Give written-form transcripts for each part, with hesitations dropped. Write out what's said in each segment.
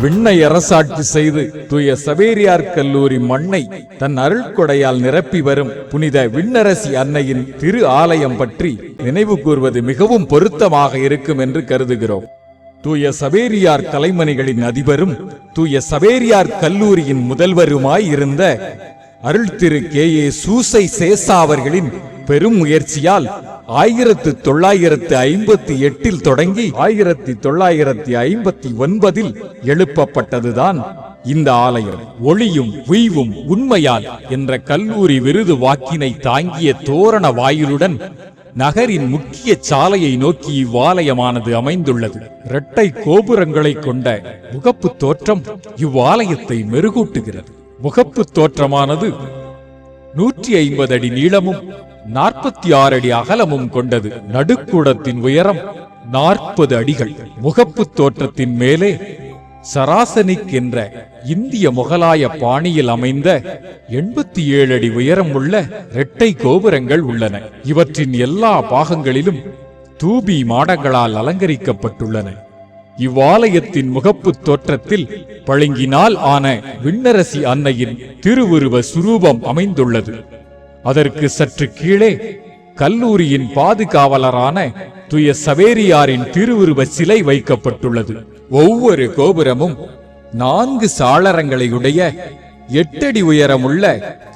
விண்ணை அரசாட்சி செய்து தூய சவேரியார் கல்லூரி மண்ணை தன் அருள்கொடையால் நிரப்பி வரும் புனித விண்ணரசி அன்னையின் திரு ஆலயம் பற்றி நினைவு கூர்வது மிகவும் பொருத்தமாக இருக்கும் என்று கருதுகிறோம். தூய சவேரியார் கலைமணிகளின் அதிபரும் தூய சவேரியார் கல்லூரியின் முதல்வருமாய் இருந்த அருள் திரு கே.ஏ. சூசை சேசா அவர்களின் பெரும் முயற்சியால் 1958 தொடங்கி 1959 எழுப்பப்பட்டதுதான் இந்த ஆலயம். ஒளியும் உய்வும் உண்மையால் என்ற கல்லூரி விருது வாக்கினை தாங்கிய தோரண வாயிலுடன் நகரின் முக்கிய சாலையை நோக்கி இவ்வாலயமானது அமைந்துள்ளது. இரட்டை கோபுரங்களை கொண்ட முகப்பு தோற்றம் இவ்வாலயத்தை மெருகூட்டுகிறது. முகப்பு தோற்றமானது 150 அடி நீளமும் 46 அடி அகலமும் கொண்டது. நடுக்கூடத்தின் உயரம் 40 அடிகள். முகப்பு தோற்றத்தின் மேலே சராசனிக் என்ற இந்திய முகலாய பாணியில் அமைந்த 87 அடி உயரம் உள்ள இரட்டை கோபுரங்கள் உள்ளன. இவற்றின் எல்லா பாகங்களிலும் தூபி மாடங்களால் அலங்கரிக்கப்பட்டுள்ளன. இவ்வாலயத்தின் முகப்பு தோற்றத்தில் பளிங்கினால் ஆன விண்ணரசி அன்னையின் திருவுருவ சுரூபம் அமைந்துள்ளது. அதற்கு சற்று கீழே கல்லூரியின் பாதுகாவலரான தூய சவேரியாரின் திருவுருவ சிலை வைக்கப்பட்டுள்ளது. ஒவ்வொரு கோபுரமும் 4 சாளரங்களையுடைய 8 அடி உயரமுள்ள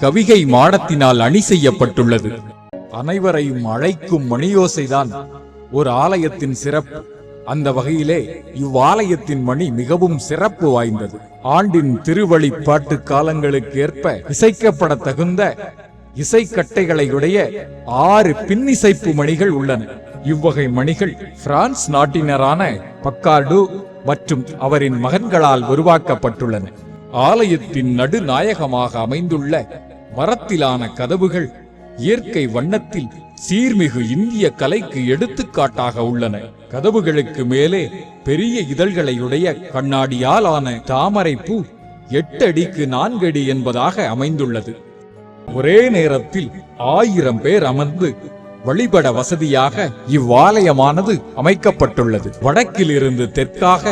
கவிகை மாடத்தினால் அணி செய்யப்பட்டுள்ளது. அனைவரையும் அழைக்கும் மணியோசைதான் ஒரு ஆலயத்தின் சிறப்பு. அந்த வகையிலே இவ்வாலயத்தின் மணி மிகவும் சிறப்பு வாய்ந்தது. ஆண்டின் திருவழிப்பாட்டு காலங்களுக்கு ஏற்ப இசைக்கப்பட தகுந்த இசைக்கட்டைகளையுடைய 6 பின்னிசைப்பு மணிகள் உள்ளன. இவ்வகை மணிகள் பிரான்ஸ் நாட்டினரான பக்கார்டு மற்றும் அவரின் மகன்களால் உருவாக்கப்பட்டுள்ளன. ஆலயத்தின் நடுநாயகமாக அமைந்துள்ள மரத்திலான கதவுகள் இயற்கை வண்ணத்தில் சீர்மிகு இந்திய கலைக்கு எடுத்துக்காட்டாக உள்ளன. கதவுகளுக்கு மேலே பெரிய இதழ்களையுடைய கண்ணாடியால் ஆன தாமரை பூ 8 அடிக்கு 4 அடி என்பதாக அமைந்துள்ளது. ஒரே நேரத்தில் 1000 பேர் அமர்ந்து வழிபட வசதியாக இவ்வாலயமானது அமைக்கப்பட்டுள்ளது. வடக்கில் இருந்து தெற்காக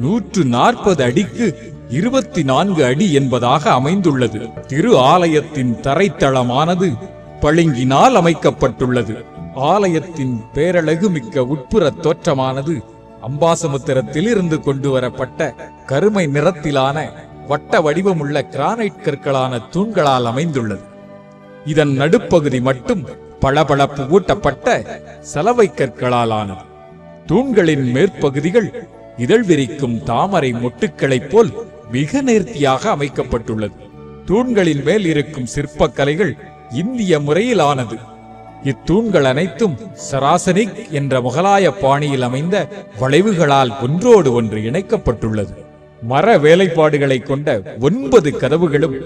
140 அடிக்கு 24 அடி என்பதாக அமைந்துள்ளது. திரு ஆலயத்தின் தரைத்தளமானது பளிங்கினால் அமைக்கப்பட்டுள்ளது. ஆலயத்தின் பேரழகு மிக்க உட்புற தோற்றமானது அம்பாசமுத்திரத்தில் இருந்து கொண்டு வரப்பட்ட கருமை நிறத்திலான வட்ட வடிவமுள்ள கிரானைட் கற்களான தூண்களால் அமைந்துள்ளது. இதன் நடுப்பகுதி மட்டும் பளபளப்பு ஊட்டப்பட்ட சலவை கற்களால் ஆனது. தூண்களின் மேற்பகுதிகள் இதழ் விரிக்கும் தாமரை மொட்டுக்களைப் போல் மிக நேர்த்தியாக அமைக்கப்பட்டுள்ளது. தூண்களின் மேல் இருக்கும் சிற்பக்கலைகள் இந்திய முறையிலானது. இத்தூண்கள் அனைத்தும் சராசனிக் என்ற முகலாய பாணியில் அமைந்த வளைவுகளால் ஒன்றோடு ஒன்று இணைக்கப்பட்டுள்ளது. மர வேலைப்பாடுகளை கொண்ட 9 கதவுகளும்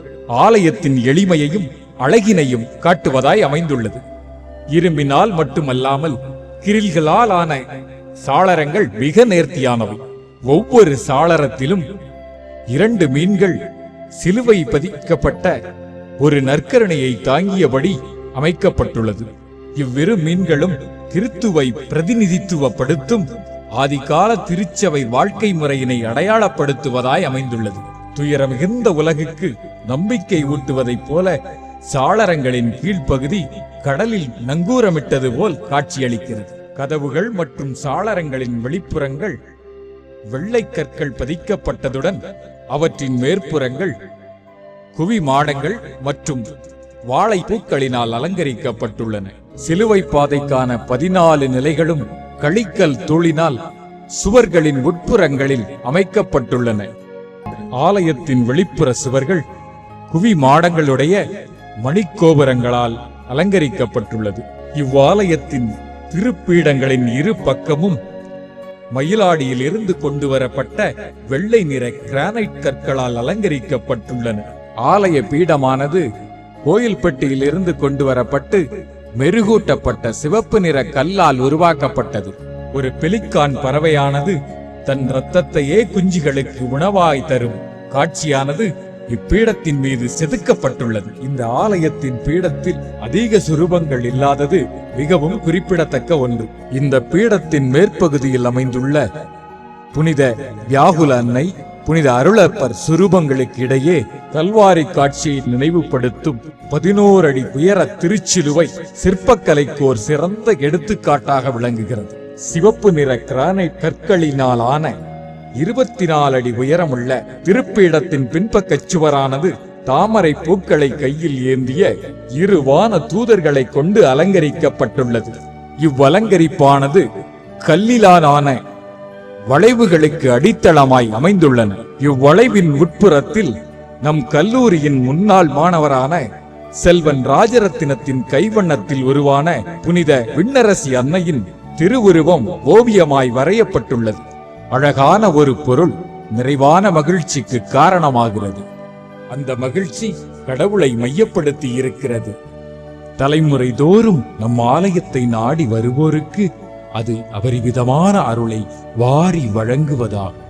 ஆலயத்தின் எளிமையையும் அழகினையும் காட்டுவதாய் அமைந்துள்ளது. இரும்பினால் மட்டுமல்லாமல் கிரில்களால் ஆன சாளரங்கள் மிக நேர்த்தியானவை. ஒவ்வொரு சாளரத்திலும் 2 மீன்கள் சிலுவை பதிக்கப்பட்ட ஒரு நற்கருணையை தாங்கியபடி அமைக்கப்பட்டுள்ளது. இவ்விரு மீன்களும் கிறித்துவை பிரதிநிதித்துவப்படுத்தும் ஆதிகால திருச்சபை வாழ்க்கை முறையினை அடையாளப்படுத்துவதாய் அமைந்துள்ளது. துயர மிகுந்த உலகுக்கு நம்பிக்கை ஊட்டுவதைப் போல சாளரங்களின் கீழ்ப்பகுதி கடலில் நங்கூரமிட்டது போல் காட்சியளிக்கிறது. கதவுகள் மற்றும் சாளரங்களின் வெளிப்புறங்கள் வெள்ளை கற்கள் பதிக்கப்பட்டதுடன் அவற்றின் மேற்புறங்கள் குவி மாடங்கள் மற்றும் வாழைப்பூக்களினால் அலங்கரிக்கப்பட்டுள்ளன. சிலுவை பாதைக்கான 14 நிலைகளும் களிக்கல் தூளினால் சுவர்களின் உட்புறங்களில் அமைக்கப்பட்டுள்ளன. ஆலயத்தின் வெளிப்புற சுவர்கள் குவி மாடங்களுடைய மணிக்கோபுரங்களால் அலங்கரிக்கப்பட்டுள்ளது. இவ்வாலயத்தின் திருப்பீடங்களின் இரு பக்கமும் மயிலாடியில் இருந்து கொண்டு வரப்பட்ட வெள்ளை நிற கிரானைட் கற்களால் அலங்கரிக்கப்பட்டுள்ளன. ஆலய பீடமானது கோயில்பட்டியில் இருந்து கொண்டு வரப்பட்டு மெருகூட்டப்பட்ட சிவப்பு நிற கல்லால் உருவாக்கப்பட்டது. ஒரு பெலிக்கான் பறவையானது தன் இரத்தத்தையே குஞ்சுகளுக்கு உணவாய் தரும் காட்சியானது இப்பீடத்தின் மீது செதுக்கப்பட்டுள்ளது. இந்த ஆலயத்தின் பீடத்தில் அதிக சுரூபங்கள் இல்லாதது மிகவும் குறிப்பிடத்தக்க ஒன்று. இந்த பீடத்தின் மேற்பகுதியில் அமைந்துள்ள புனித வியாகுல அன்னை, புனித அருளப்பர் சுரூபங்களுக்கு இடையே கல்வாரி காட்சியை நினைவுபடுத்தும் 11 அடி உயர திருச்சிலுவை சிற்பக்கலைக்கு ஒரு சிறந்த எடுத்துக்காட்டாக விளங்குகிறது. சிவப்பு நிற கிரானைட் கற்களினால் ஆன 24 அடி உயரமுள்ள திருப்பீடத்தின் பின்பக்கச் சுவரானது தாமரை பூக்களை கையில் ஏந்திய 2 வான தூதர்களை கொண்டு அலங்கரிக்கப்பட்டுள்ளது. இவ்வலங்கரிப்பானது கல்லிலான வளைவுகளுக்கு அடித்தளமாய் அமைந்துள்ளன. இவ்வளைவின் உட்புறத்தில் நம் கல்லூரியின் முன்னாள் மாணவரான செல்வன் ராஜரத்தினத்தின் கைவண்ணத்தில் உருவான புனித விண்ணரசி அன்னையின் திருவுருவம் ஓவியமாய் வரையப்பட்டுள்ளது. அழகான ஒரு பொருள் நிறைவான மகிழ்ச்சிக்கு காரணமாகிறது. அந்த மகிழ்ச்சி கடவுளை மையப்படுத்தி இருக்கிறது. தலைமுறை தோறும் நம் ஆலயத்தை நாடி வருவோருக்கு அது அபரிவிதமான அருளை வாரி வழங்குவதாகும்.